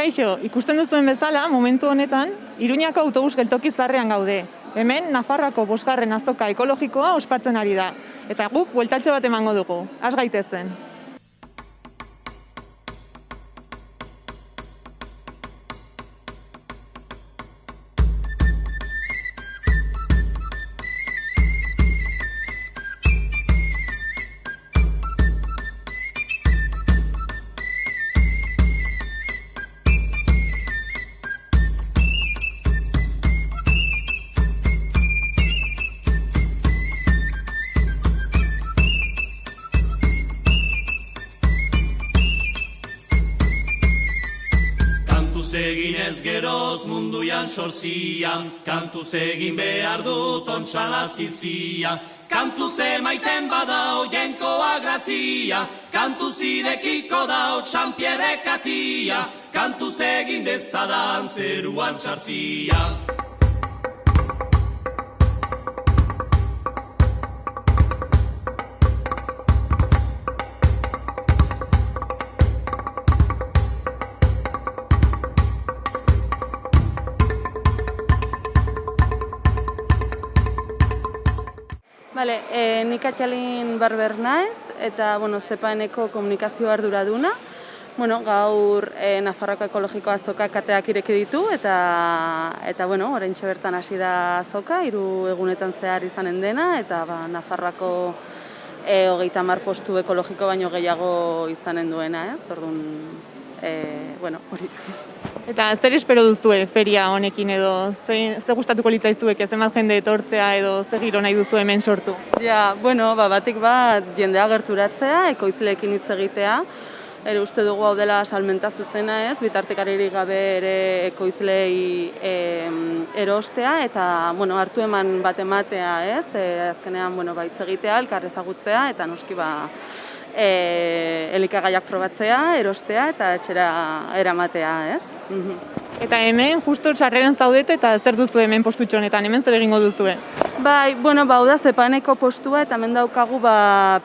Kaixo, ikusten duzuen bezala, momentu honetan, Iruñako autobus geltoki zaharrean gaude. Hemen, Nafarroako 5. azoka ekologikoa ospatzen ari da. Eta guk bueltatxo bat emango dugu. Has gaitezen. Kantuz egin ez geroz munduan sorzian, kantuz egin behar dut ontxala zilzia. Kantuz emaiten badau jenkoa grazia, kantuz idekiko dau Jean-Pierre katia, kantuz egin dezadan zeruan txarzia. Bale, nik Atxalin Barber naiz, eta Zepaeneko komunikazio arduraduna. Gaur Nafarroako ekologiko azoka kateak ireki ditu, eta oraintxe bertan hasi da azoka, 3 egunetan zehar izanen dena, eta Nafarroako 30 postu ekologiko baino gehiago izanen duena, orduan, hori. Eta zer espero duzue feria honekin edo, ze gustatuko litzaizuek zenbat jende etortzea edo ze giro nahi duzu hemen sortu? Ja, batik jendea gerturatzea, ekoizleekin hitz egitea. Uste dugu hau dela salmenta zuzena, bitartekaririk gabe ere ekoizlei erostea eta hartu eman bat ematea, azkenean hitz egitea, elkar ezagutzea eta noski elikagaiak probatzea, erostea eta etxera eramatea, Eta hemen justo sarreran zaudete eta zer duzu hemen postutxo honetan, hemen zer egingo duzue? Bai, hau da Zepaeneko postua eta hemen daukagu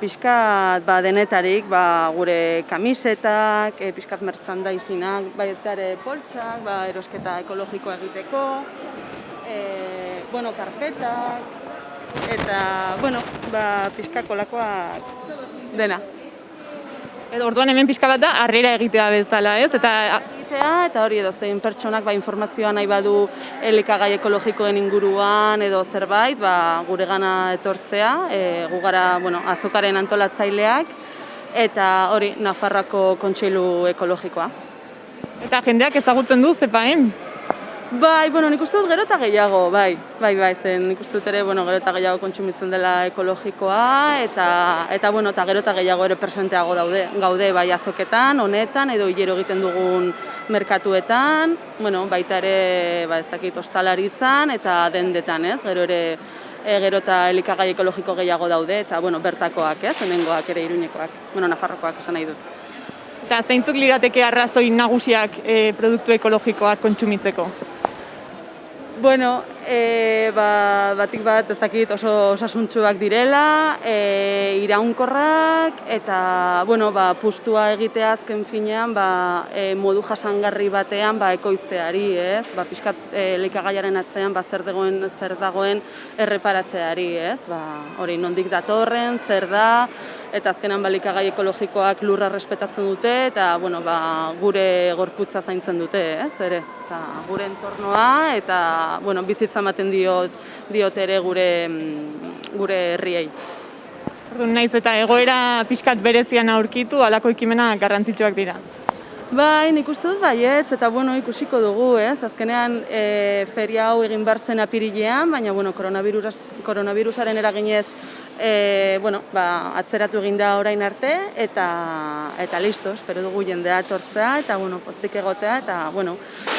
pixkat denetarik, gure kamisetak, pixkat merchandisinnak, baita ere poltsak, erosketa ekologikoa egiteko, karpetak, eta, pixka kolakoak dena. Orduan hemen pixka bat da, harrera egitea bezala, ez? Eta hori edo zein pertsonak informazioa nahi badu elikagai ekologikoen inguruan edo zerbait, gure gana etortzea, gu gara azokaren antolatzaileak, eta hori Nafarroako Kontseilu Ekologikoa. Eta jendeak ezagutzen du Zepaen? Bai, nik uste dut gero eta gehiago, bai, zen nik uste dut ere gero eta gehiago kontsumitzen dela ekologikoa, eta gero eta gehiago ere presenteago gaude bai azoketan, honetan, edo hilero egiten dugun merkatuetan, baita ere, ostalaritzan eta dendetan, gero eta elikagai ekologiko gehiago daude, eta bertakoak, hemengoak ere Iruñekoak, Nafarrokoak esan nahi dut. Eta zeintzuk lirateke arrazoi nagusiak produktu ekologikoak kontsumitzeko? Batik bat oso osasuntsuak direla, iraunkorrak, eta pustua egitea azken finean modu jasangarri batean ekoizteari, pixkat elikagaiaren atzean zer dagoen erreparatzeari, hori nondik datorren, zer da, eta azkenan elikagai ekologikoak lurra respetatzen dute, eta gure gorputza zaintzen dute, eta gure entornoa, eta bizitza ematen diote ere gure herriei. Orduan naiz eta egoera pixkat berezian aurkitu, halako ekimenak garrantzitsuak dira. Bai, nik uste dut baietz, eta ikusiko dugu, azkenean feria hau egin bar zen apirilean, baina koronabirusaren eraginez atzeratu egin da orain arte, eta listo, espero dugu jendea etortzea, eta pozik egotea, eta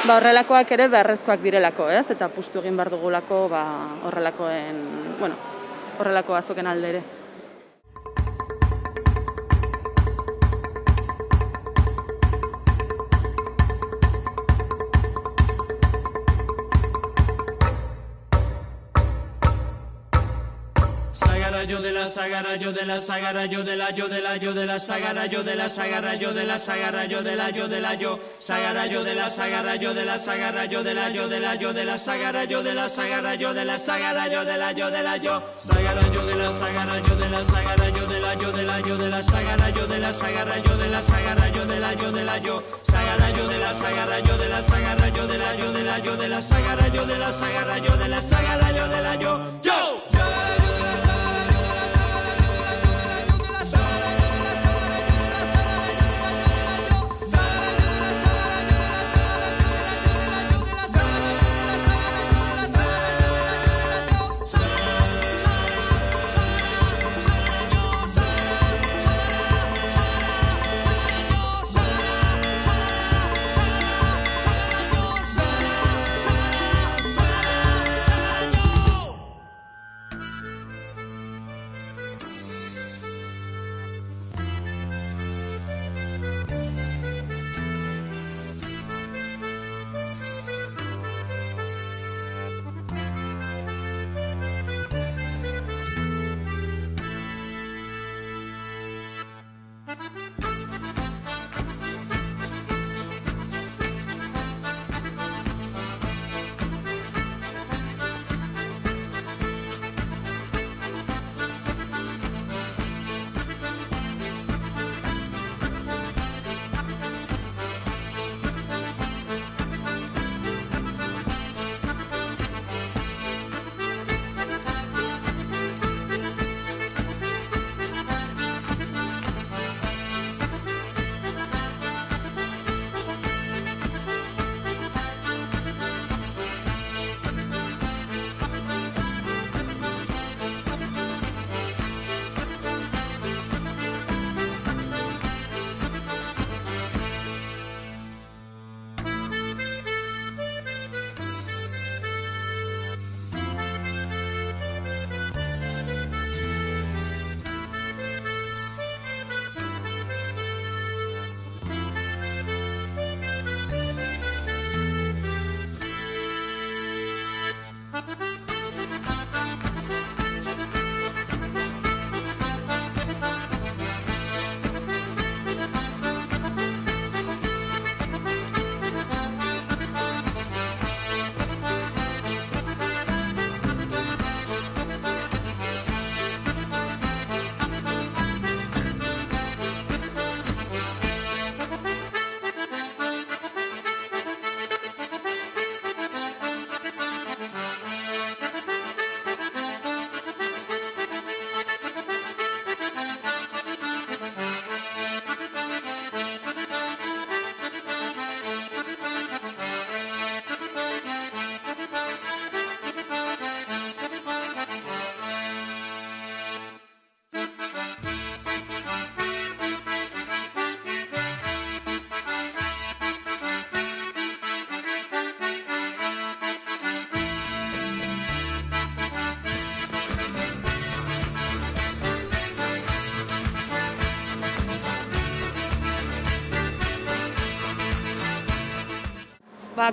horrelakoak ere beharrezkoak direlako, eta pustu egin behar dugulako horrelako azoken alde ere. yo de la sagara, yo de la sagara, yo de la yo de la yo de la sagara, yo de la sagara, yo de la sagara, yo de la yo de la yo sagara, yo de la sagara, yo de la sagara, yo de la yo de la yo de la sagara, yo de la sagara, yo de la sagara, yo de la yo de la yo sagara, yo de la sagara, yo de la sagara, yo de la yo de la yo de la sagara, yo de la sagara, yo de la sagara, yo de la yo de la yo sagara, yo de la sagara, yo de la sagara, yo de la yo de la yo de la sagara, yo de la sagara, yo de la sagara, yo de la yo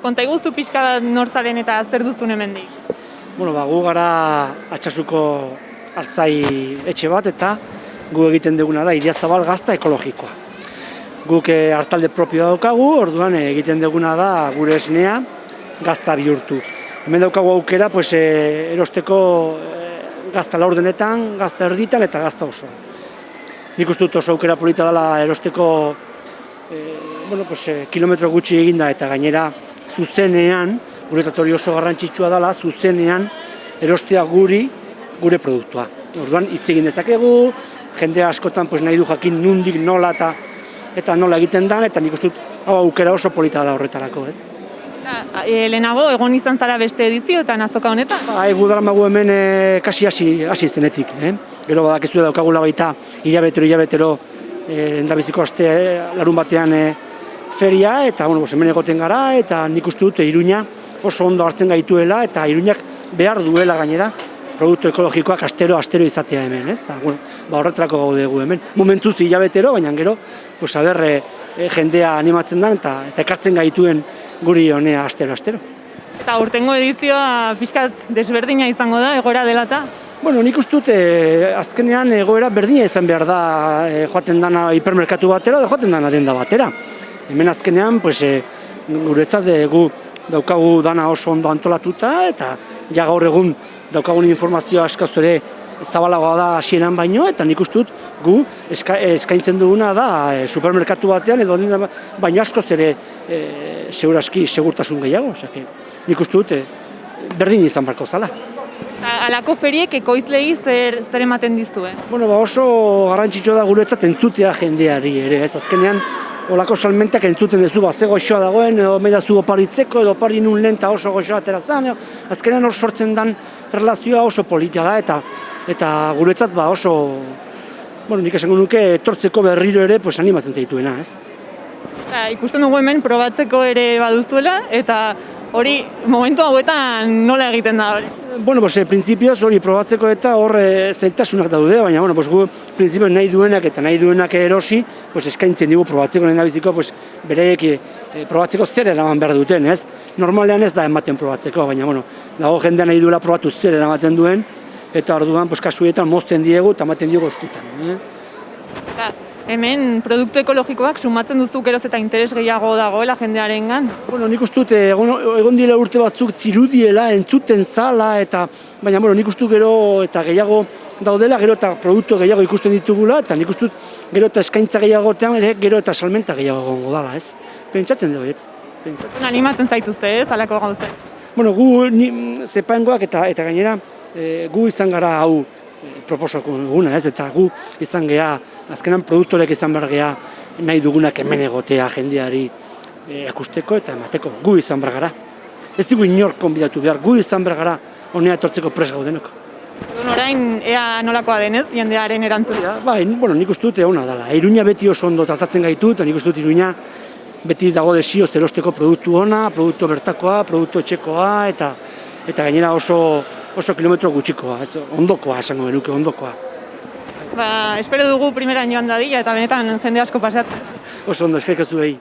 Konta iguzu pixka nortzaren eta zer duzun hemendik. Gu gara Altsasuko hartzai etxe bat eta gu egiten duguna da Idiazabal gazta ekologikoa. Guk hartalde propioa daukagu, orduan egiten duguna da gure esnea gazta bihurtu. Hemen daukagu aukera erosteko gazta laurdenetan, gazta erditan eta gazta osoa. Nik uste dut oso aukera polita dela erosteko kilometro gutxi eginda eta gainera zuzenean, guretzat hori oso garrantzitsua dela, zuzenean erostea gure produktua. Orduan hitz egin dezakegu, jende askotan nahi du jakin nondik nola eta nola egiten den, eta nik uste dut hau aukera oso polita da horretarako, ez? Lehenago, egon izan zara beste edizioetan azoka honetan? Gu daramagu hemen kasi hasi zenetik. Gero badakizu daukagula baita hilabetero endabiziko aste larun batean feria, eta hemen egoten gara, eta nik uste dut Iruña oso ondo hartzen gaituela, eta Iruñak behar duela gainera produktu ekologikoak astero izatea hemen, ez? Horretarako gaudegu hemen. Momentuz hilabetero, baina gero, jendea animatzen da, eta ekartzen gaituen guri honea astero. Eta aurtengo edizioa pixkat desberdina izango da, egoera dela eta? Bueno, nik uste dut azkenean egoera berdina izan behar da joaten dana hipermerkatu batera edo joaten dana denda batera. Hemen azkenean, pues, guretzat gu daukagu dana oso ondo antolatuta eta ja gaur egun daukagun informazioa askoz ere zabalagoa da hasieran baino, eta nik uste dut gu eskaintzen duguna da supermerkatu batean edo baino askoz ere seguraski segurtasun gehiago. Osea, nik uste dut berdin izan barko zala. Alako feriek ekoizlei zer ematen dizue? Bueno, oso garrantzitsua da guretzat entzutea jendeari ere, ez azkenean olako salmentak entzuten duzu, ze goxoa dagoen, edo medazu oparitzeko, edo opari nun lehen eta oso goxoa atera zen, azkenean hor sortzen den relazioa oso politia da, eta guretzat oso, bueno, nik esango nuke etortzeko berriro ere pues, animatzen zaituena, ez? Ikusten dugu hemen probatzeko ere baduzuela, eta hori momentu hauetan nola egiten da hori? Bueno, printzipioz hori probatzeko eta hor zailtasunak daude, baina gu printzipioz nahi duenak erosi, eskaintzen digu probatzeko lehen da biziko, bereiek probatzeko zer eraman behar duten, ez? Normalean ez da ematen probatzeko, baina dago jendea nahi duela probatu zer eramaten duen, eta orduan kasuetan mozten diegu eta ematen diegu eskutan. Hemen produktu ekologikoak sumatzen duzu geroz eta interes gehiago dagoela jendearengan. Bueno, nik uste dut egon dira urte batzuk zirudiela, entzuten zala, baina nik uste dut gero eta gehiago daudela, gero eta produktu gehiago ikusten ditugula, eta nik uste dut gero eta eskaintza gehiagotean, gero eta salmenta gehiago egongo dala, ez? Pentsatzen dugu, ez? Animatzen zaituzte, ez, alako gauzak? Bueno, gu zepaengoak eta gainera gu izan gara hau proposako duguna, ez? Eta gu izan geha, azkenan produktorek izan behar geha nahi dugunak hemen egotea jendeari akusteko eta emateko. Gu izan behar gara. Ez dugu inork konbidatu behar, gu izan behar gara honea etortzeko pres gaudenok. Orain, ea nolakoa denez, jendearen erantzuna? Bai, nik uste dut egona dela. Iruña beti oso ondo tratatzen gaitu, eta nik uste dut Iruña beti dago desio zerosteko produktu ona, produktu bertakoa, produktu etxekoa, eta gainera oso kilometro gutxikoa, ondokoa esango genuke, ondokoa. Espero dugu primeran joan dadila eta benetan jende asko pasatzen. Oso ondo, eskerrik asko behi.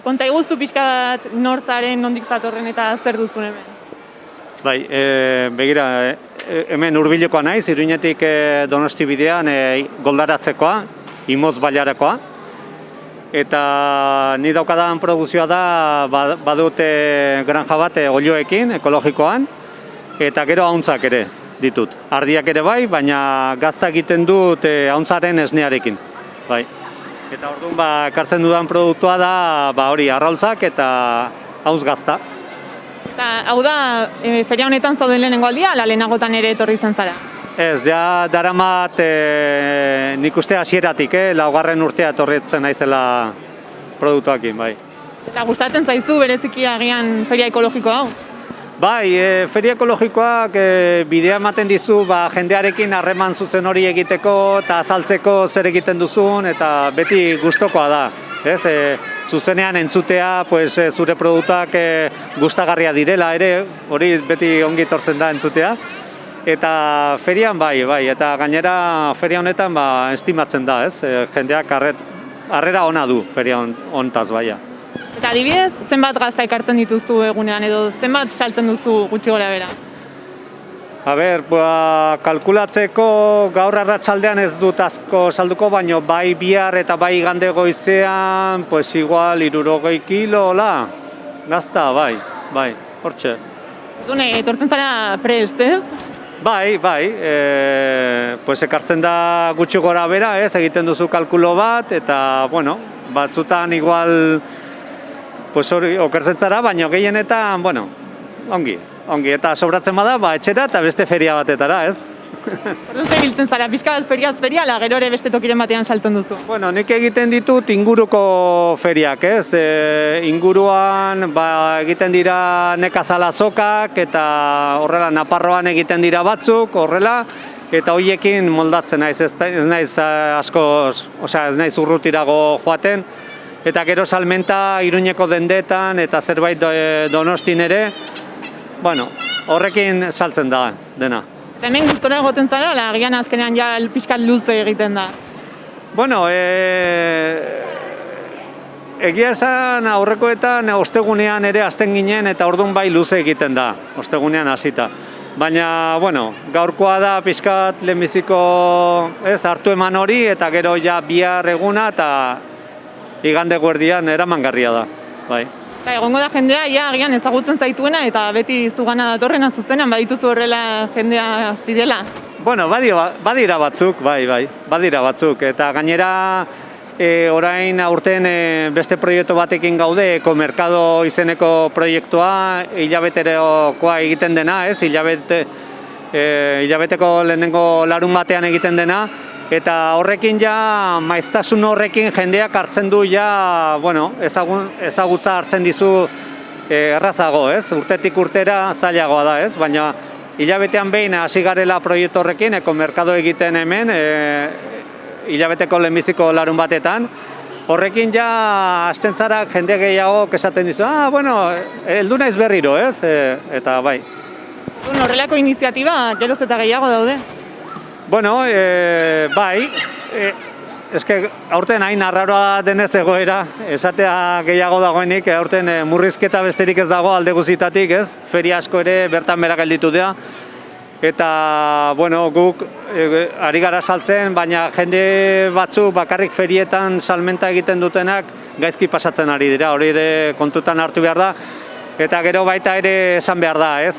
Konta iguztu pixka bat nor zaren, nondik zatorren eta zer duzun hemen. Bai, begira, hemen hurbilekoa naiz, Iruñetik Donosti bidean goldaratzekoa, Imoz Bailarakoa. Eta ni daukadan produzioa da, badut granja bat olioekin, ekologikoan, eta gero hauntzak ere ditut. Ardiak ere bai, baina gazta egiten dut hauntzaren esnearekin. Bai. Eta orduan ekartzen dudan produktua da hori arraultzak eta hauz gazta. Eta hau da, feria honetan zauden lehenengo aldia, ala lehenagotan ere etorri izan zara? Ez, ja daramat nik uste hasieratik, laugarren urtea etorritzen naizela produktuakin, bai. Eta gustatzen zaizu bereziki agian feria ekologiko hau? Bai, feria ekologikoak bidea ematen dizu jendearekin harreman zuzen hori egiteko eta azaltzeko zer egiten duzun eta beti gustokoa da. Ez, zuzenean entzutea zure produktuak gustagarria direla ere, hori beti ongi etortzen da entzutea. Eta ferian bai, eta gainera feria honetan estimatzen da, ez? Jendeak harrera ona du feria honetaz baia. Eta adibidez, zenbat gazta ekartzen dituzu egunean edo zenbat saltzen duzu gutxi gora bera? A ber, kalkulatzeko gaur arratsaldean ez dut asko salduko, baino bai bihar eta bai igande goizean, igual 60 kilo, hola, gazta, bai, hortxe. Dune, etortzen zara prest, ez? Bai, ekartzen da gutxi gora bera, ez, egiten duzu kalkulo bat, eta, bueno, batzutan igual, hori okertzen zara, baina gehienetan, bueno, ongi, eta sobratzen bada, etxera eta beste feria batetara, ez? Orduan zebiltzen zara, pixka bat feriaz feria, ala gero ere beste tokiren batean saltzen duzu? Bueno, nik egiten ditut inguruko feriak, ez? Inguruan egiten dira nekazal azokak eta horrela Naparroan egiten dira batzuk, horrela, eta horiekin moldatzen naiz, ez naiz asko, ez naiz urrutirago joaten, eta gero salmenta Iruñeko dendetan eta zerbait Donostin ere, bueno, horrekin saltzen da dena. Eta hemen gustora egoten zara, ala agian azkenean ja pixkat luze egiten da? Bueno, egia esan aurrekoetan ostegunean ere hasten ginen eta orduan bai luze egiten da, ostegunean hasita. Baina, bueno, gaurkoa da pixkat lehenbiziko hartu eman hori eta gero ja bihar eguna eta igande guerdian eramangarria da, bai. Egongo da jendea, agian ezagutzen zaituena eta beti zugana datorrena zuzenean, badituzu horrela jendea fidela? Bueno, badira batzuk, badira batzuk, eta gainera orain aurten beste proiektu batekin gaude, Ekomerkado izeneko proiektua, hilabeterokoa egiten dena, ez? Hilabeteko lehenengo larun batean egiten dena, eta horrekin ja, maiztasun horrekin jendeak hartzen du ja, bueno, ezagutza hartzen dizu errazago, ez? Urtetik urtera zailagoa da, ez? Baina hilabetean behin hasi garela proiektu horrekin, Ekomerkado egiten hemen, hilabeteko lehenbiziko larun batetan, horrekin ja hasten zara jende gehiago esaten dizu, bueno, heldu naiz berriro, ez? Eta bai. Horrelako iniziatiba geroz eta gehiago daude? Bueno, bai, eske aurten hain arraroa denez egoera, esatea gehiago dagoenik, aurten murrizketa besterik ez dago alde guztietatik, ez? Feria asko ere bertan bera gelditu dira. Eta, bueno, guk ari gara saltzen, baina jende batzu bakarrik ferietan salmenta egiten dutenak gaizki pasatzen ari dira, hori ere kontutan hartu behar da. Eta gero baita ere esan behar da, ez?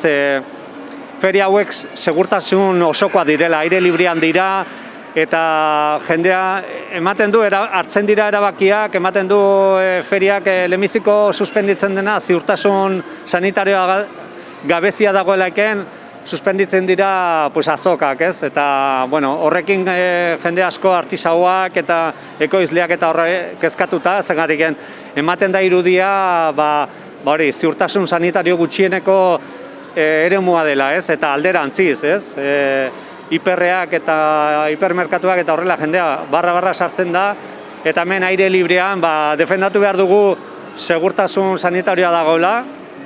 Feria hauek segurtasun osokoa direla, aire librian dira, eta jendea ematen du, hartzen dira erabakiak, ematen du feriak lehenbiziko suspenditzen dena, ziurtasun sanitarioa gabezia dagoelaken, suspenditzen dira azokak, ez? Eta, bueno, horrekin jende asko artisauak eta ekoizleak eta horre kezkatuta, zengatik ematen da irudia, hori, ziurtasun sanitario gutxieneko eremua dela, ez? Eta alderantziz, ez? Hiperreak eta hipermerkatuak eta horrela jendea barra sartzen da, eta hemen aire librean defendatu behar dugu segurtasun sanitarioa dagoela,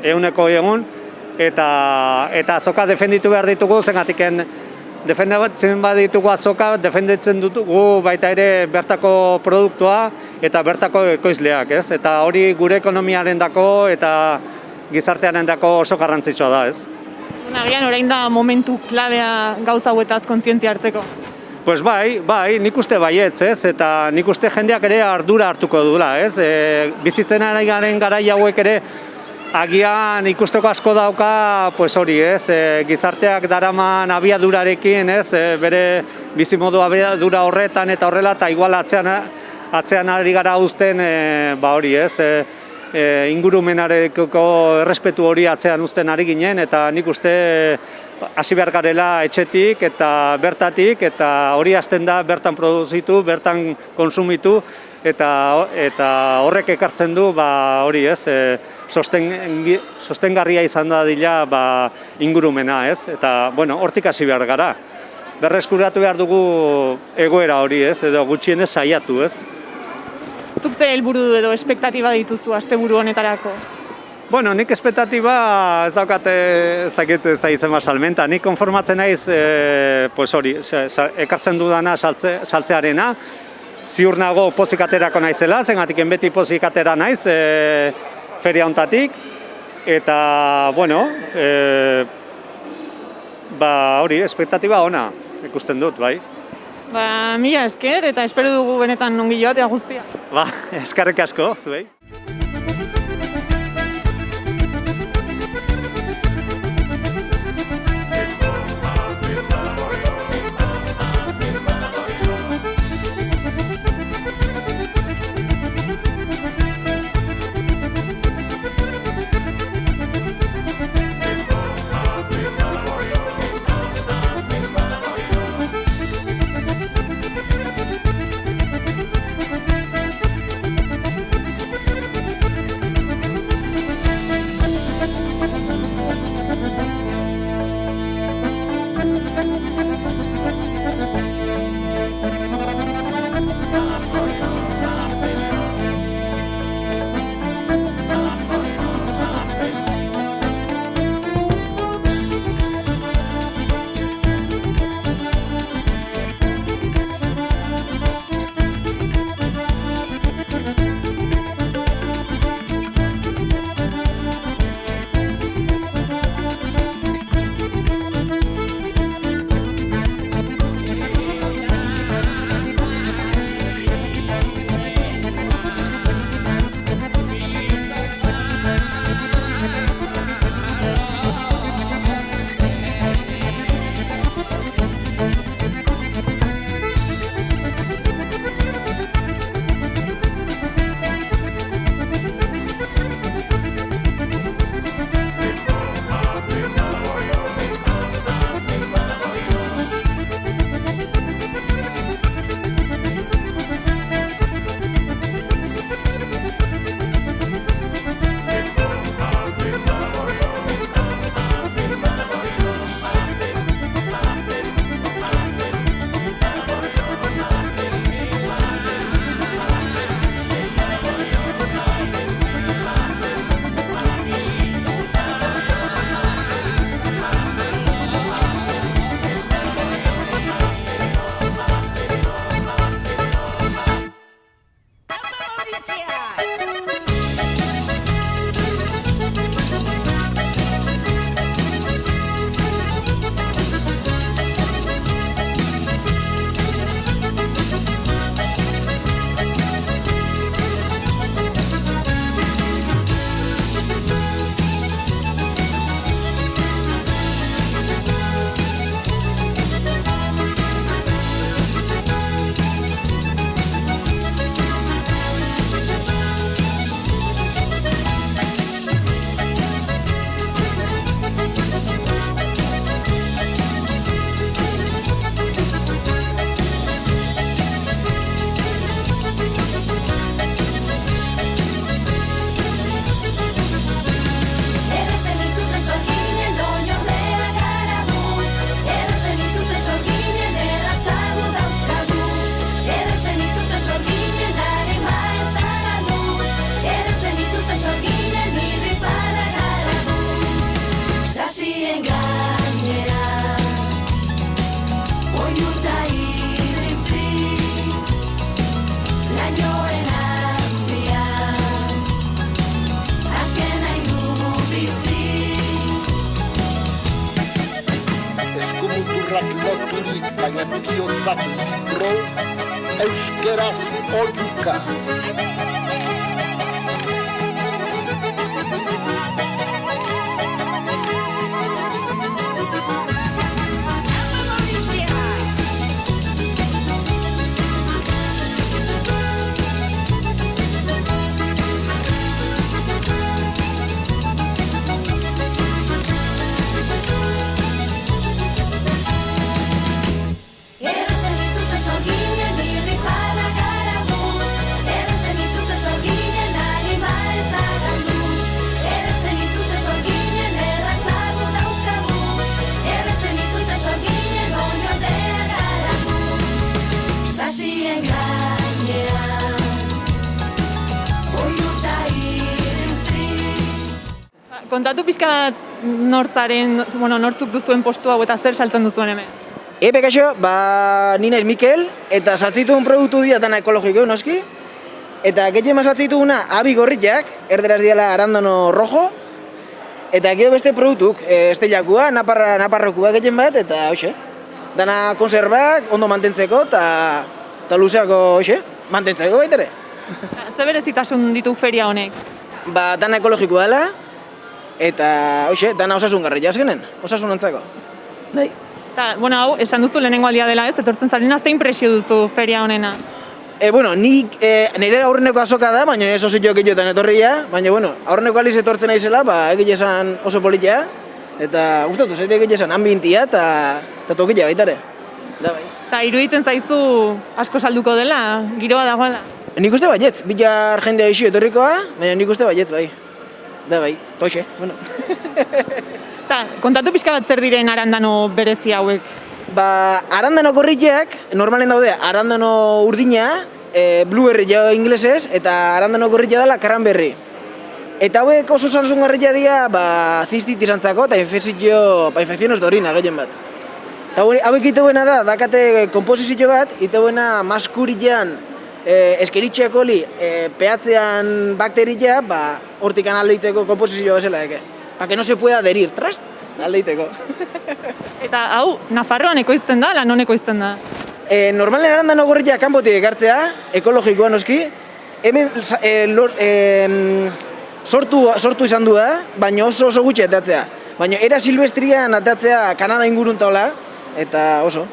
eguneko egun, eta azoka defenditu behar ditugu, zengatik defendatzen baditugu azoka, defendatzen dugu baita ere bertako produktua eta bertako ekoizleak, ez? Eta hori gure ekonomiarendako eta gizartearendako oso garrantzitsua da, ez? Agian orain da momentu klabea gauza hauetaz kontzientzia hartzeko. Pues bai, nik uste baietz, ez? Eta nik uste jendeak ere ardura hartuko dula, ez? Bizitzen ari garen garai hauek ere agian ikusteko asko dauka, pues hori, ez? Gizarteak daraman abiadurarekin, ez? Bere bizimodu abiadura horretan eta horrela, eta igual atzean ari gara uzten, hori, ez? Ingurumenarekiko errespetu hori atzean uzten ari ginen, eta nik uste hasi behar garela etxetik eta bertatik, eta hori hasten da bertan produzitu, bertan konsumitu, eta horrek ekartzen du, hori, ez? Sostengarria izan da dila ingurumena, ez? Eta, bueno, hortik hasi behar gara. Berreskuratu behar dugu egoera hori, ez? Edo gutxienez saiatu, ez? Zuk ze helburu edo espektatiba dituzu asteburu honetarako? Bueno, nik espektatiba ez daukate, ez dakit ez da izan salmenta. Nik konformatzen naiz, pues hori, ekartzen dudana saltzearena. Ziur nago pozik aterako naizela, zengatik beti pozik atera naiz feria hontatik. Eta, bueno, hori, espektatiba ona ikusten dut, bai. Mila esker, eta espero dugu benetan ongi joatea guztia. Eskerrik asko, zuei. eriotzak ro, euskeraz oiuka. Kontatu pixka nortzuk duzuen postu hau eta zer saltzen duzuen hemen? Kaixo, ni naiz Mikel, eta saltzituen produktu dira dana ekologiko, noski. Eta gehiago saltzituguna abi gorriak, erderaz diala arandono rojo. Eta gero beste produktuk, esteiakua, naparrokua gehien bat, eta hoxe. Dana konservak, ondo mantentzeko, eta luzeako, hoxe, mantentzeko baitere. Zer berezitasun ditu feria honek? Dana ekologikoa dela, eta hoxe, dana osasungarria azkenen, osasunantzako. Bai. Eta, hau, esan duzu lehenengo aldia dela ez, etortzen zarena, zein presio duzu feria honena? Nik nire aurreneko azoka da, baina ez oso jokitxotan etorria, baina, aurreneko aliz etortzen naizela, egitea esan oso politia, eta gustatu, zaite egitea esan ambientia eta tokitea baitare. Da, bai. Eta iruditzen zaizu asko salduko dela, giroa dagoela? Nik uste baietz, bilar jendea isi etorrikoa, baina nik uste baietz, bai. Da, bai, toxe, Eta, kontatu pixka bat zer diren arandano berezi hauek? Arandano gorriak, normalen daude, arandano urdina, blueberry jo inglesez, eta arandano gorria dela cranberry. Eta hauek oso salsungarria dira, zistitis antzako, eta infekziones dorina gehien bat. Eta hauek iteuena da, dakate komposizio bat, iteuena maskurian, eskeritxeak oli, pehatzean bakteria, hortikan aldeiteko komposizio bezala deke. Que no se pueda adherir, trast, aldeiteko. Eta hau, Nafarroan ekoizten da, non ekoizten da? Normalen arandano gorria kanpotik ekartzea, ekologikoa noski. Hemen sortu izan du da, baina oso gutxi atatzea. Baina era silvestrian atatzea Kanada inguruntaola, eta hoxe,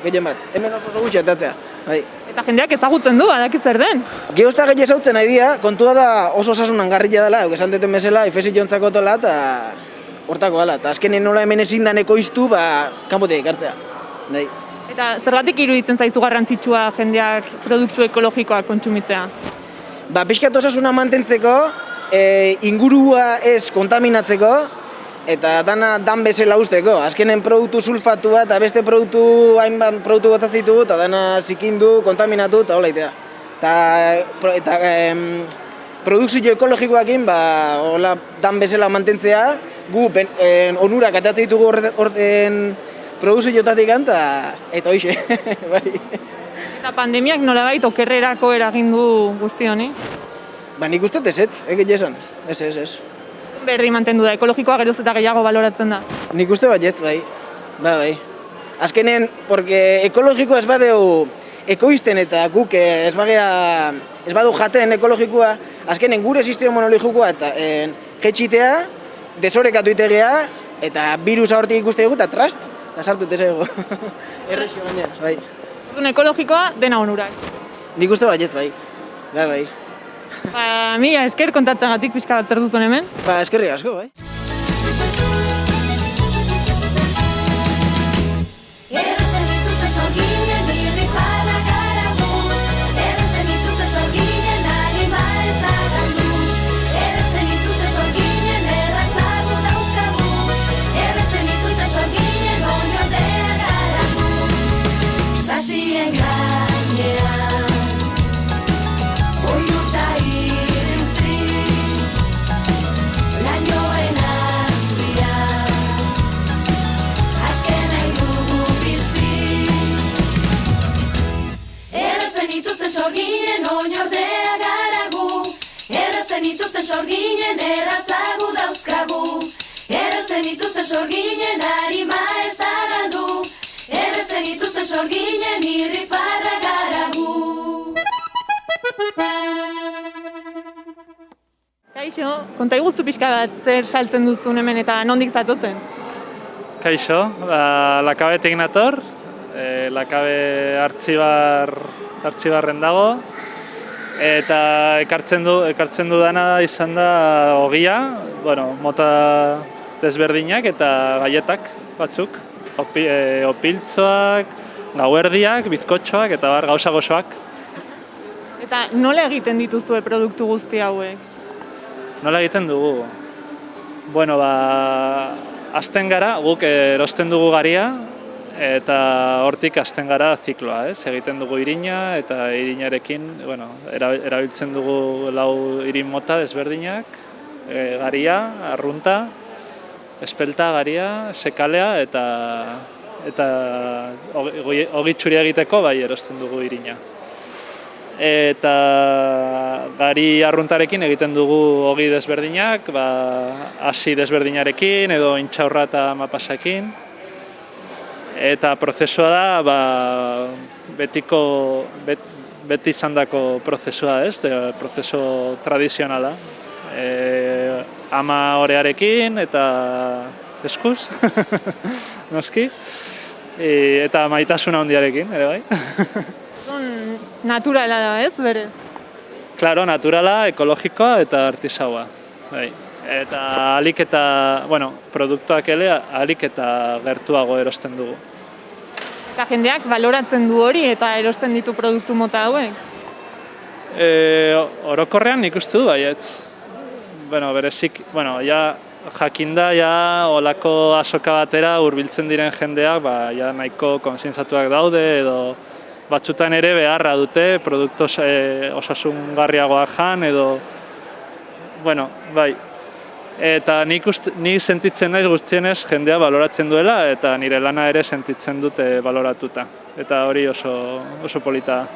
gehien bat. Hemen oso gutxi atatzea. Bai. Eta jendeak ezagutzen du, badakit zer den. Geozta gehi ezautzen nahi dira, kontua da oso osasunangarria dela, esan deten bezala, infekziontzako tola eta hortako dela. Eta azkenen nola hemen ezin dan ekoiztu, kanpotik ekartzea. Dai. Eta zergatik iruditzen zaizu garrantzitsua jendeak produktu ekologikoak kontsumitzea? Pixkat osasuna mantentzeko, ingurua ez kontaminatzeko, eta dan bezala usteko. Azkenen produktu sulfatua eta beste hainbat produktu botatzen ditugu, eta dana zikindu, kontaminatu, eta hola itea. Eta produkzio ekologikoakin, dan bezala mantentzea, gu onurak atatzen ditugu horten produkzioetatik eta hoxe. Eta pandemiak nolabait okerrerako eragindu guzti honi? Nik uste ez, egitea esan, ez. Berdi mantendu da, ekologikoa geroz eta gehiago baloratzen da. Nik uste baietz, bai. Bai. Azkenen, porque ekologikoa ez badeu ekoizten eta guk ez badu jaten ekologikoa, azkenen gure sistema monologikoa eta jetxitea, desorekatu itegea, eta virusa hortik ikuste dugu eta trast, eta sartu ezego. Errexio baina, bai. Ekologikoa dena onurak. Nik uste baietz, bai. Bai. Mila esker kontatzagatik pixka bat zer duzun hemen. Eskerrik asko, bai. Sorginen erratzagu dauzkagu, errezen ituzte sorginen harima ez da galdu, errezen ituzte sorginen irrifarra gara gu. Kaixo, konta iguzu pixka bat zer saltzen duzun hemen eta nondik zatozen? Kaixo, lakabetik nator, lakabe artxibarren dago, eta ekartzen dudana izan da ogia, mota desberdinak eta gaietak batzuk, opiltzoak, gauerdiak, bizkotxoak eta gauza gozoak. Eta nola egiten dituzue produktu guzti hauek? Nola egiten dugu? Hasten gara, guk erosten dugu garia, eta hortik hasten gara zikloa, egiten dugu irina, eta irinarekin, erabiltzen dugu 4 irin mota desberdinak, garia, arrunta, espelta, garia, sekalea, eta ogitxuria egiteko erosten dugu irina. Eta gari arruntarekin egiten dugu ogi desberdinak, hasi desberdinarekin edo intxaurra eta mapasakin. Eta prozesua da beti izandako prozesua, prozesu tradizionala. Ama orearekin eta eskuz, noski, eta maitasuna handiarekin, ere bai. Naturala da, berez? Claro, naturala, ekologikoa eta artisaua. Eta alik eta, produktuak alik eta gertuago erosten dugu. Eta jendeak baloratzen du hori eta erosten ditu produktu mota hauek? Orokorrean nik uste du baietz. Berezik, jakinda, olako azoka batera hurbiltzen diren jendeak, nahiko konsientzatuak daude edo batzutan ere beharra dute, produktu osasungarriagoak jan edo, Eta ni sentitzen naiz guztienez jendea baloratzen duela eta nire lana ere sentitzen dute baloratuta. Eta hori oso polita da.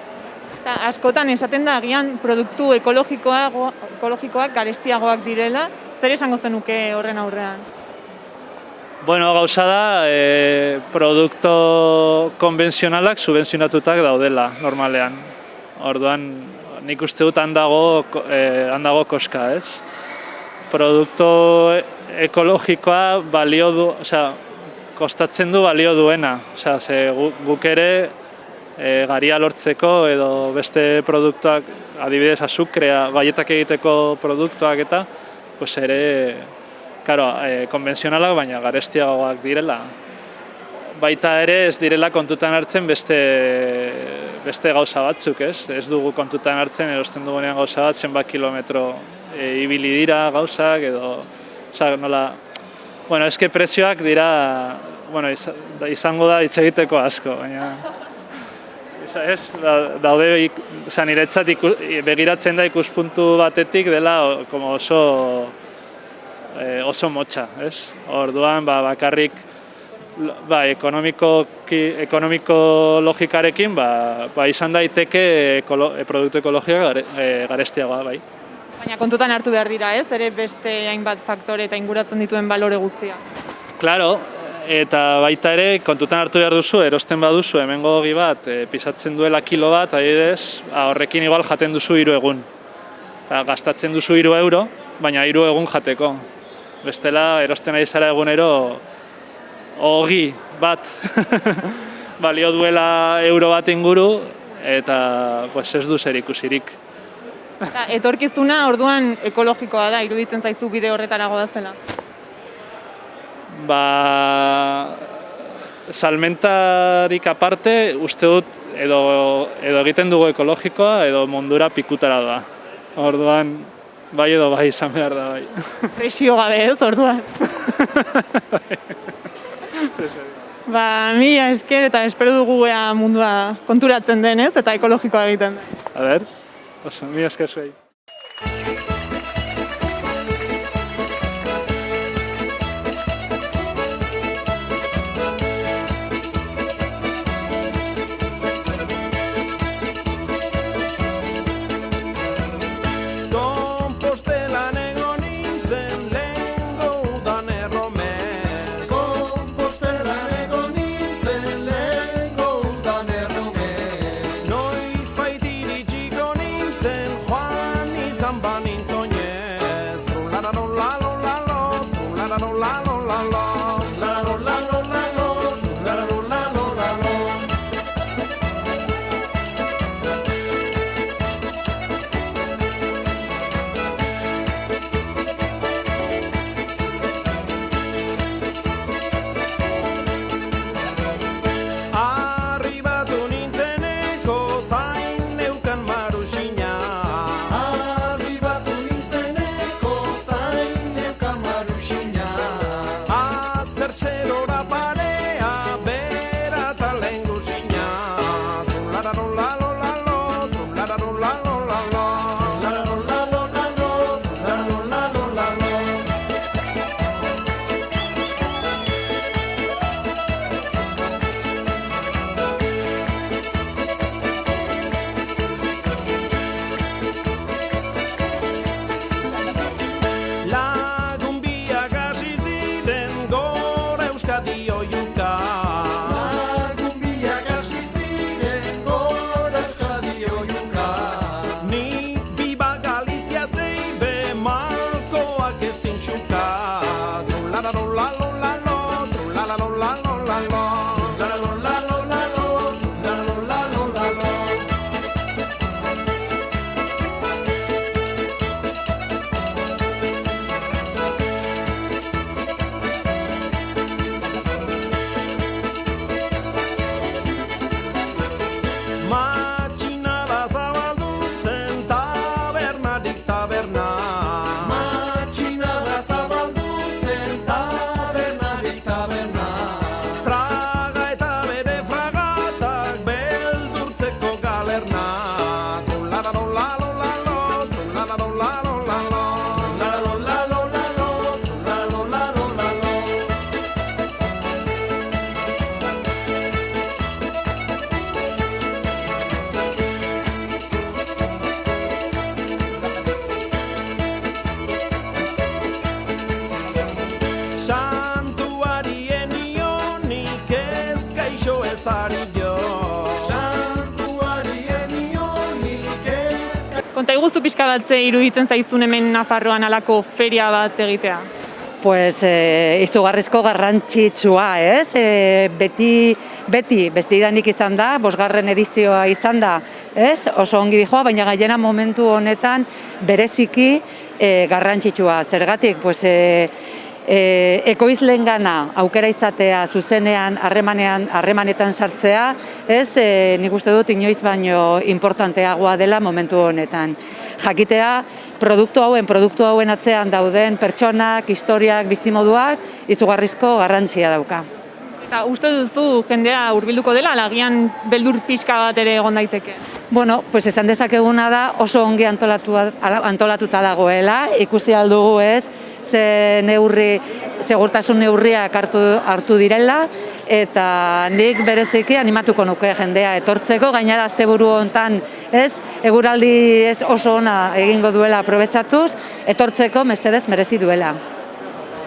Eta askotan esaten da agian produktu ekologikoak garestiagoak direla, zer esango zenuke horren aurrean? Gauza da, produktu konbentzionalak subentzionatutak daudela, normalean. Orduan, nik uste dut handago koska, ez? Produktu ekologikoa kostatzen du balio duena. Guk ere, garia lortzeko edo beste produktuak, adibidez azukrea, gaietak egiteko produktuak eta, ere, konbentzionalak, baina garestiagoak direla. Baita ere ez direla kontutan hartzen beste gauza batzuk, ez? Ez dugu kontutan hartzen erosten dugunean gauza bat, zenbat kilometro ibili dira gauzak edo, nola... Eske prezioak dira, izango da hitz egiteko asko, baina... Ez, daude, niretzat begiratzen da ikuspuntu batetik dela oso motxa, ez? Orduan, bakarrik ekonomiko logikarekin izan daiteke produktu ekologikoa garestiagoa, bai. Baina kontutan hartu behar dira, ez? Ere beste hainbat faktore eta inguratzen dituen balore guztia. Claro, eta baita ere kontutan hartu behar duzu, erosten baduzu hemengo ogi bat pisatzen duela kilo bat, adibidez, horrekin igual jaten duzu 3 egun. Gastatzen duzu 3 euro, baina 3 egun jateko. Bestela, erosten ari zara egunero ogi bat balio duela euro bat inguru eta ez du zer ikusirik. Etorkizuna orduan ekologikoa da, iruditzen zaizu bide horretarago da zela? Salmentarik aparte, uste dut edo egiten dugu ekologikoa edo mundura pikutara da. Orduan, bai edo bai izan behar da, bai. Presio gabe ez, orduan. Mila esker eta espero dugu mundua konturatzen denez eta ekologikoa egiten den. A ber, mila esker zuei. oiuka. Lagun biak hasi ziren gora Euskadi oiuka. Ni biba Galizia zeibe malkoak ezin xuka. Trulalarolalolalo, trulalarolalolalo. Matxinada zabaldu zen tabernarik taberna. Matxinada zabaldu zen tabernarik taberna. Fraga eta bere fragatak beldurtzeko galerna. Trulalarolalolalo, trulalarolalolalo. Trulalarolalolalo, trulalarolalolalo. Santuari enionik ez kaixo ez ari jo. Santuari enionik ez Konta iguzu pixka bat ze iruditzen zaizun hemen Nafarroan halako feria bat egitea. Pues izugarrizko garrantzitsua, ez? Betidanik izan da, 5. edizioa izan da, ez? Oso ongi dijoa, baina gainera momentu honetan bereziki garrantzitsua. Zergatik, pues ekoizleengana aukera izatea zuzenean harremanetan sartzea, ez? Nik uste dut inoiz baino importanteagoa dela momentu honetan. Jakitea produktu hauen atzean dauden pertsonak, historiak, bizimoduak izugarrizko garrantzia dauka. Eta uste duzu jendea hurbilduko dela, alagian beldur pixka bat ere egon daiteke. Bueno, pues esan dezakeguna da oso ongi antolatuta dagoela, ikusi aldugu ez, segurtasun neurriak hartu direla, eta nik bereziki animatuko nuke jendea etortzeko, gainera asteburu hontan, ez, eguraldi ez oso ona egingo duela aprobetxatuz, etortzeko mesedez merezi duela.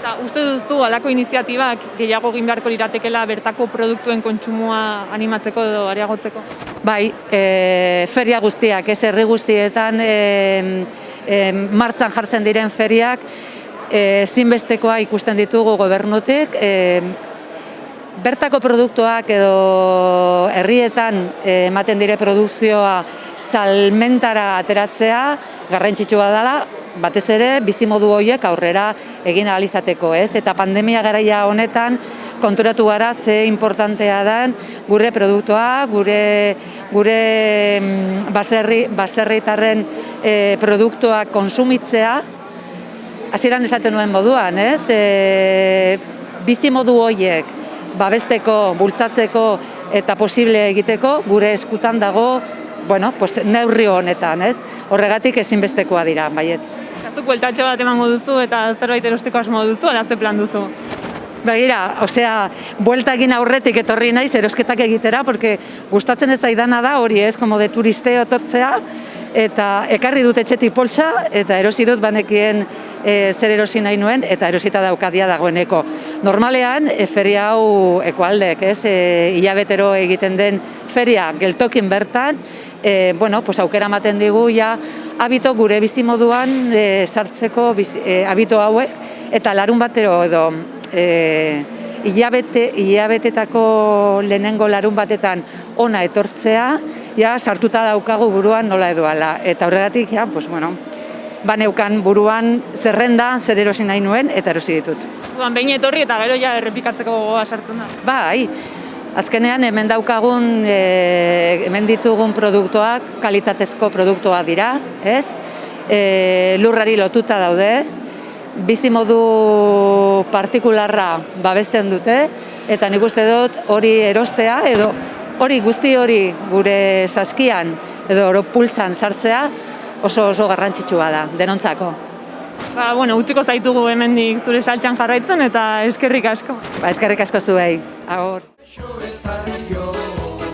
Eta uste duzu halako iniziatibak gehiago egin beharko liratekela bertako produktuen kontsumoa animatzeko edo areagotzeko? Bai, feria guztiak, ez herri guztietan martxan jartzen diren feriak, ezinbestekoa ikusten ditugu gobernutik, bertako produktuak edo herrietan ematen dire produkzioa salmentara ateratzea garrantzitsua dela, batez ere bizimodu horiek aurrera egin ahal izateko, ez? Eta pandemia garaia honetan konturatu gara ze importantea den gure produktua, gure baserritarren produktuak konsumitzea, hasieran esaten nuen moduan, ez? Bizimodu horiek babesteko, bultzatzeko eta posible egiteko gure eskutan dago, neurri honetan, ez? Horregatik ezinbestekoa dira, baietz. Zuk bueltatxo bat emango duzu eta zerbait erosteko asmo duzu, ala ze plan duzu? Begira, bueltakin aurretik etorri naiz erosketak egitera, porque gustatzen ez zaidana da hori, ez, como de turisteo etortzea, eta ekarri dut etxetik poltsa, eta erosi dut banekien zer erosi nahi nuen, eta erosita daukadia dagoeneko. Normalean, feria hau ekoaldek, ez, hilabetero egiten den feria geltokin bertan, aukera ematen digu, habito gure bizimoduan sartzeko habito hauek, eta larun batero edo hilabetetako lehenengo larun batetan ona etortzea, sartuta daukagu buruan nola edoala. Eta horregatik, baneukan buruan zerrenda, zer erosi nahi nuen, eta erosi ditut. Behin etorri eta gero errepikatzeko gogoa sartzen da. Bai, azkenean hemen ditugun produktuak kalitatezko produktuak dira, ez? Lurrari lotuta daude, bizimodu partikularra babesten dute, eta nik uste dut hori erostea, edo guzti hori gure saskian, edo pultsan sartzea, oso garrantzitsua da, denontzako. Utziko zaitugu hemendik zure saltxan jarraitzen eta eskerrik asko. Eskerrik asko zuei, agur.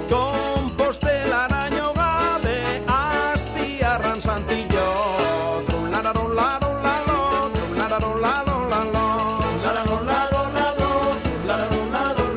Kompostelaraino gabe Astiarran Santillo. Trulalarolalolalo, trulalarolalolalo, trulalarolalolalo, trulalarolalolalo.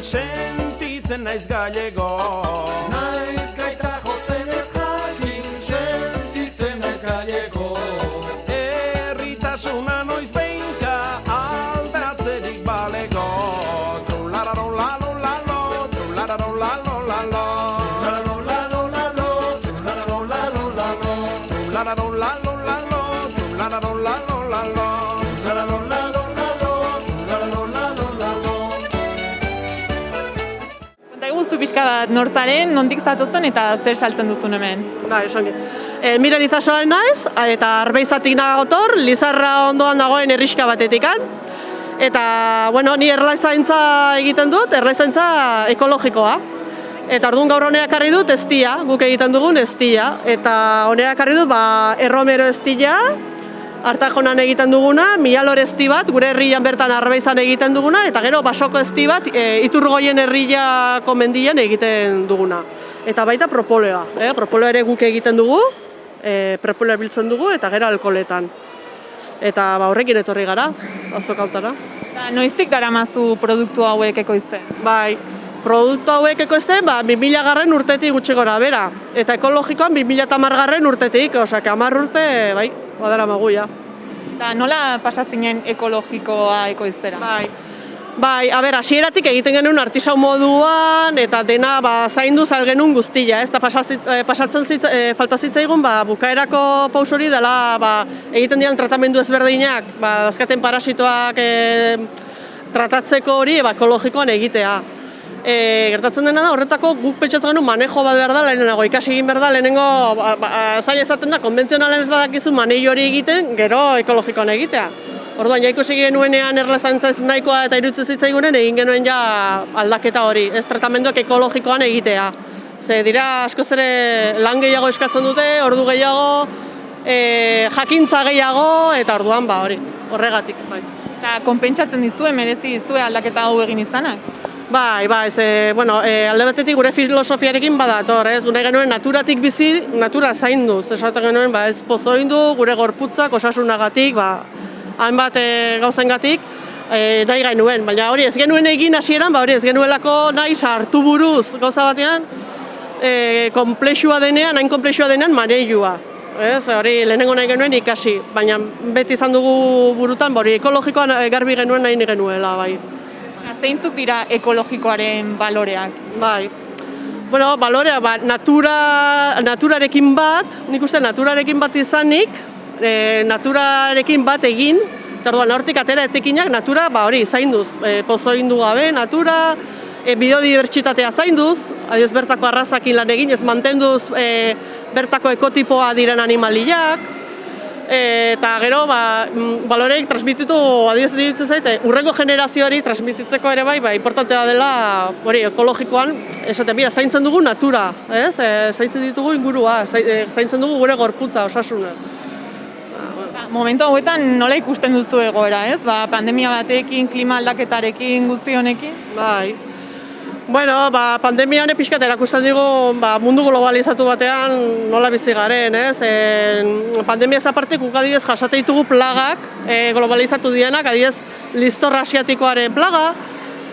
sentitzen naiz gallego. Naiz gaita jotzen ez jakin, sentitzen naiz gallego. Herritasuna noiz behinka aldatzerik balego. Trulararolalo, trulararolalo. Konta eguztu pixka bat norzaren, nondik zatozen eta zer saltzen duzun hemen? Ba, esongi. Mire Lizasoaren naiz, eta Arbeizatik nagator, Lizarra ondoan dagoen herrixka batetikan. Eta, bueno, ni erlaizaintza egiten dut, erlaizaintza ekologikoa. Eta orduan gaur honea ekarri dut eztia, guk egiten dugun eztia. Eta honea ekarri dut erromero eztia, Artajonan egiten duguna, Mialor ezti bat, gure herrian bertan Arbeizan egiten duguna, eta gero basoko ezti bat, Iturgoien herriako mendian egiten duguna. Eta baita propoleoa, propoleoa ere guk egiten dugu, propoleoa biltzen dugu, eta gero alkoholetan. Eta horrekin etorri gara, azokautara. Noiztik daramazu produktu hauek ekoizten? Bai, produktu hauek ekoizten 2000 urtetik gutxi gora bera. Eta ekologikoan 2010 urtetik, osea, 10 urte, bai, badara maguia. Eta nola pasazinen ekologikoa ekoiztera? Bai, hasieratik egiten genuen artisau moduan, eta dena zaindu genuen guztia, ez? Eta pasatzen falta zitzaigun, bukaerako paus hori dela egiten dian tratamendu ezberdinak, dazkaten parasitoak tratatzeko hori ekologikoan egitea. Gertatzen dena da, horretako guk pentsatzen genuen manejo bat behar da, lehenago ikasi egin behar da, lehenengo zaila esaten da, konbentzionalen ez badakizu manejo hori egiten, gero ekologikoan egitea. Orduan, ja ikusi genuenean erlazantza ez nahikoa eta iruditzen zitzaigunen, egin genuen ja aldaketa hori, ez tratamenduak ekologikoan egitea. Ze dira askoz ere lan gehiago eskatzen dute, ordu gehiago, jakintza gehiago, eta orduan horregatik. Eta konpentsatzen dizue, merezi dizue aldaketa hau egin izanak? Bai, alde batetik gure filosofiarekin badator, ez? Gure genuen naturatik bizi, natura zainduz, esaten genuen, ez pozoindu, gure gorputzak, osasunagatik, hainbat gauzengatik nahi genuen, baina hori ez genuen egin hasieran, hori ez genuelako nahi sartu buruz gauza batean konplexua denean, hain konplexua denean maneilua. Hori lehenengo nahi genuen ikasi, baina beti izan dugu burutan, hori ekologikoan garbi genuen nahi genuela, bai. Zeintzuk dira ekologikoaren baloreak? Bai. Bueno, balorea, naturarekin bat, nik uste naturarekin bat izanik, naturarekin bat egin, eta orduan hortik atera etekinak natura hori zainduz, pozoindu gabe, natura, biodibertsitatea zainduz, adioz bertako arrazakin lan egin, ez mantenduz bertako ekotipoa diren animaliak, eta gero baloreik transmititu, adioz ditu zaite, urrengo generazioari transmititzeko ere importantea dela hori ekologikoan, esaten bira, zaintzen dugu natura, zaintzen ditugu ingurua, zaintzen dugu gure gorputza, osasuna. Momentu hauetan nola ikusten duzu egoera, ez? Pandemia batekin, klima aldaketarekin, guzti honekin? Bai. Bueno, pandemia honek pixkat erakusten digu mundu globalizatu batean nola bizi garen, ez? Pandemia ez aparte guk adibidez jasate ditugu plagak globalizatu dienak, adibidez listor asiatikoaren plaga,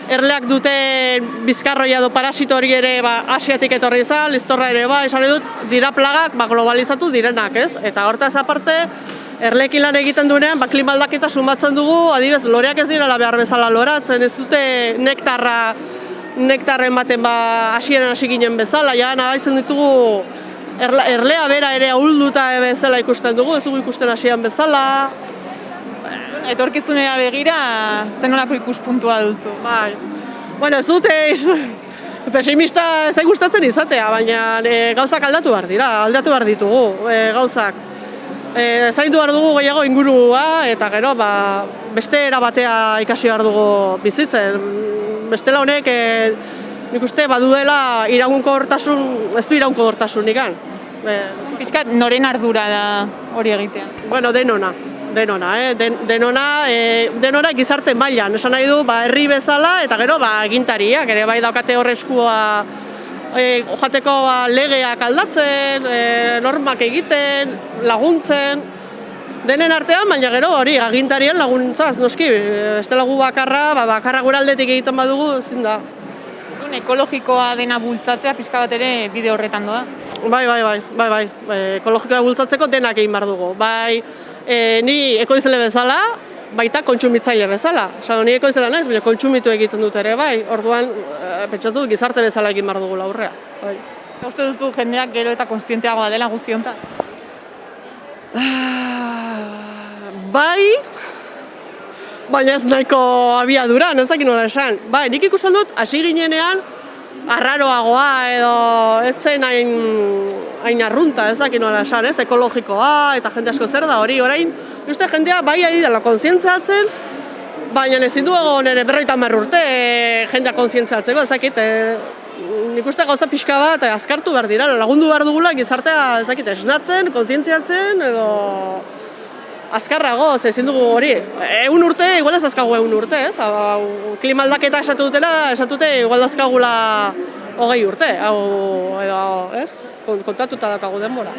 erleak duten bizkarroia edo parasito hori ere asiatik etorri izan, listorra ere esan dut, dira plagak globalizatu direnak, ez? Eta hortaz aparte, erleekin lan egiten duenean, klima aldaketa sumatzen dugu, adibidez, loreak ez direla behar bezala loratzen, ez dute nektarren baten hasieran hasi ginen bezala, ja nabaitzen ditugu erlea bera ere ahulduta bezala ikusten dugu, ez dugu ikusten hasieran bezala. Etorkizunera begira, zenolako ikuspuntua duzu? Bai. Bueno, ez dute pesimista ez gustatzen izatea, baina gauzak aldatu behar ditugu gauzak. Zaindu behar dugu gehiago ingurua, eta gero beste era batea ikasi behar dugu bizitzen. Bestela honek, nik uste baduela iraunkortasun, ez du iraunkortasunik. Pixkat, noren ardura da hori egitea? Bueno, denona, gizarte mailan. Esan nahi du, herri bezala, eta gero agintariak, ere bai daukate horrezkoa jateko legeak aldatzen, normak egiten, laguntzen, denen artean, baina gero hori agintarien laguntzaz, noski, ez dela gu bakarra gure aldetik egiten badugu, ezin da. Orduan, ekologikoa dena bultzatzea pixka bat ere bide horretan doa. Bai. Ekologikoa bultzatzeko denak egin behar dugu. Bai, ni ekoizle bezala, baita kontsumitzaile bezala. Osa, ni ekoizle naiz, baina kontsumitu egiten dut ere, bai. Orduan, pentsatu dut gizarte bezala egin behar dugu aurrea. Bai. Uste duzu jendeak gero eta konstienteagoa dela guzti honetan? Bai, baina ez nahiko abiaduran, ez dakit nola esan. Bai, nik ikusten dut, hasi ginenean, arraroagoa edo ez zen hain arrunta, ez dakit nola esan, ez, ekologikoa eta jende asko zer da hori, orain, uste jendea bai ari dela kontzientziatzen, baina ezin du egon ere 50 urte jendea kontzientziatzeko, ez dakit, nik uste gauza pixka bat azkartu behar dira, lagundu behar dugula gizartea, ez dakit, esnatzen, kontzientziatzen edo azkarrago, ezin dugu hori. 100 urte, igual ez dazkagu 100 urte, ez? Klima aldaketa esatu dute, igual dazkagula 20 urte, hau, edo, ez? Kontatuta dakagu denbora.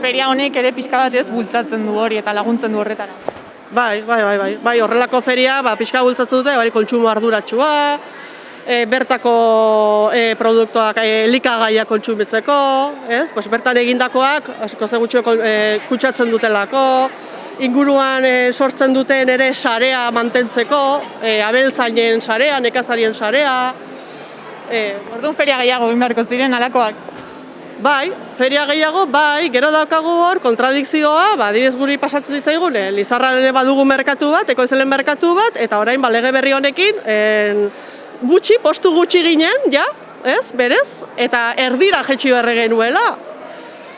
Feria honek ere pixka bat ez bultzatzen du hori eta laguntzen du horretara. Bai, horrelako feria, pixka bultzatzen dute, bai, kontsumo arduratsua, bertako produktuak elikagaiak kontsumitzeko, ez? Bertan egindakoak, asko ze gutxi kutsatzen dutelako, inguruan sortzen duten ere sarea mantentzeko, abeltzainen sarea, nekazarien sarea. Orduan feria gehiago egin beharko ziren alakoak? Bai, feria gehiago, bai, gero daukagu hor, kontradikzioa, adibidez guri pasatu zitzaigun, Lizarran ere badugu merkatu bat, ekoizleen merkatu bat, eta orain lege berri honekin, postu gutxi ginen, ja, ez, berez, eta erdira jetxi berre genuela.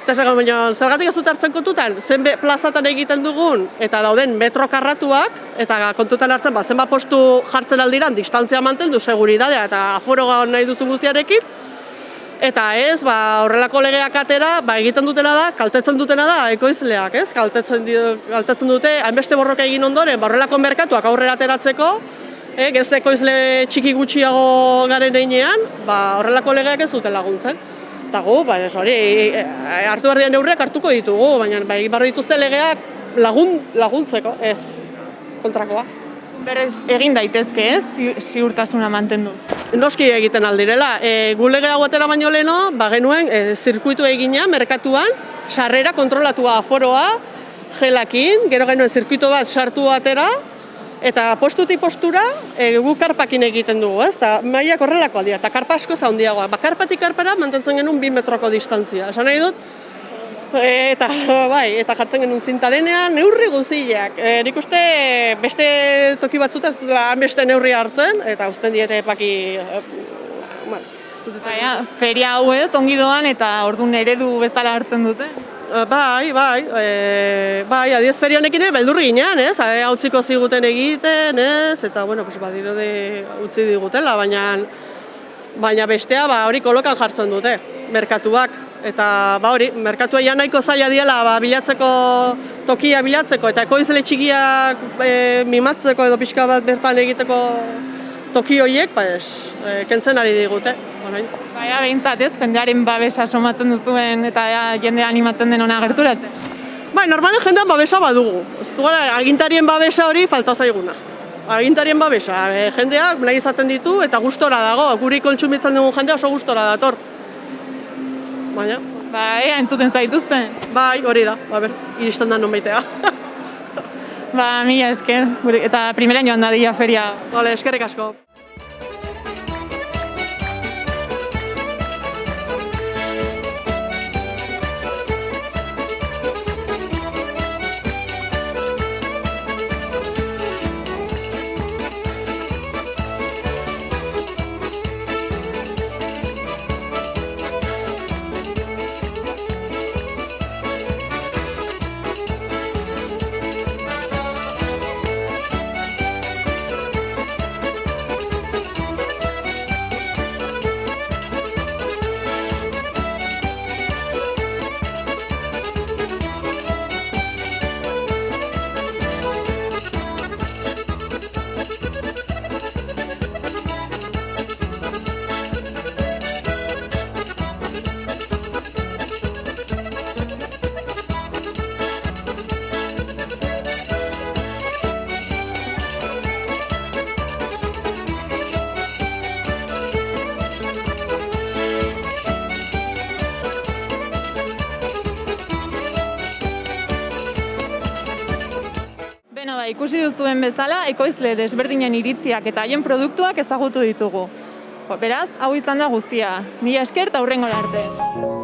Eta esan, baina zergatik ez dut hartzen kontutan, zenbe plazatan egiten dugun, eta dauden metro karratuak, eta kontutan hartzen, zenbat postu jartzen aldiran, distantzia mantendu, seguridadea eta aforoa nahi duzu guziarekin, eta ez, horrelako legeak atera, egiten dutena da, kaltetzen dutena da, ekoizleak, ez? Kaltetzen dute, hainbeste borroka egin ondoren, horrelako merkatuak aurrera ateratzeko, ez ekoizle txiki gutxiago garen einean, horrelako legeak ez dute laguntzen. Eta gu, hartu behar dian neurriak hartuko ditugu, baina behar dituzte legeak laguntzeko, ez kontrakoa. Berrez egin daitezke, ez? Ziurtasuna mantendu. Noski egiten aldirela. Gu lege hau atera baino leheno, genuen zirkuitu egina merkatuan, sarrera kontrolatua aforoa, gelakin, gero genuen zirkuitu bat sartu atera, eta postutik postura gu karpakin egiten dugu, ez? Eta mailak horrelako dira, eta karpa asko handiagoa. Karpatik karpara mantentzen genuen 2 metroko distantzia. Esan nahi dut, eta jartzen genuen zinta denean, neurri guziak. Nik uste beste toki batzuta ez dutela beste neurri hartzen, eta usten diete epaki... Feria hau ez, ongi doan eta orduan eredu bezala hartzen dute? Bai, adiez feria honekin beldurri ginean, ez? Hautziko ziguten egiten, ez? Eta, badirudi utzi digutela, baina bestea hori kolokan jartzen dute, merkatuak. Eta, merkatua ja nahiko zaila diela bilatzeko, tokia bilatzeko, eta ekoizle txikiak mimatzeko edo pixka bat bertan egiteko toki horiek, kentzen ari digute. Behintzat ez, jendearen babesa somatzen duzuen eta jende animatzen den hona gerturatzen? Normalen jendean babesa badugu. Agintarien babesa hori falta zaiguna. Agintarien babesa, jendeak nahi izaten ditu eta gustora dago. Guri kontsumitzen dugun jendea oso gustora dator. Entzuten zaituzten? Hori da, iristen da non baitea. Mila esker, eta primeran joan da dira feria. Eskerrik asko. Beno, ikusi duzuen bezala, ekoizle desberdinen iritziak eta haien produktuak ezagutu ditugu. Beraz, hau izan da guztia. Mila esker eta hurrengora arte.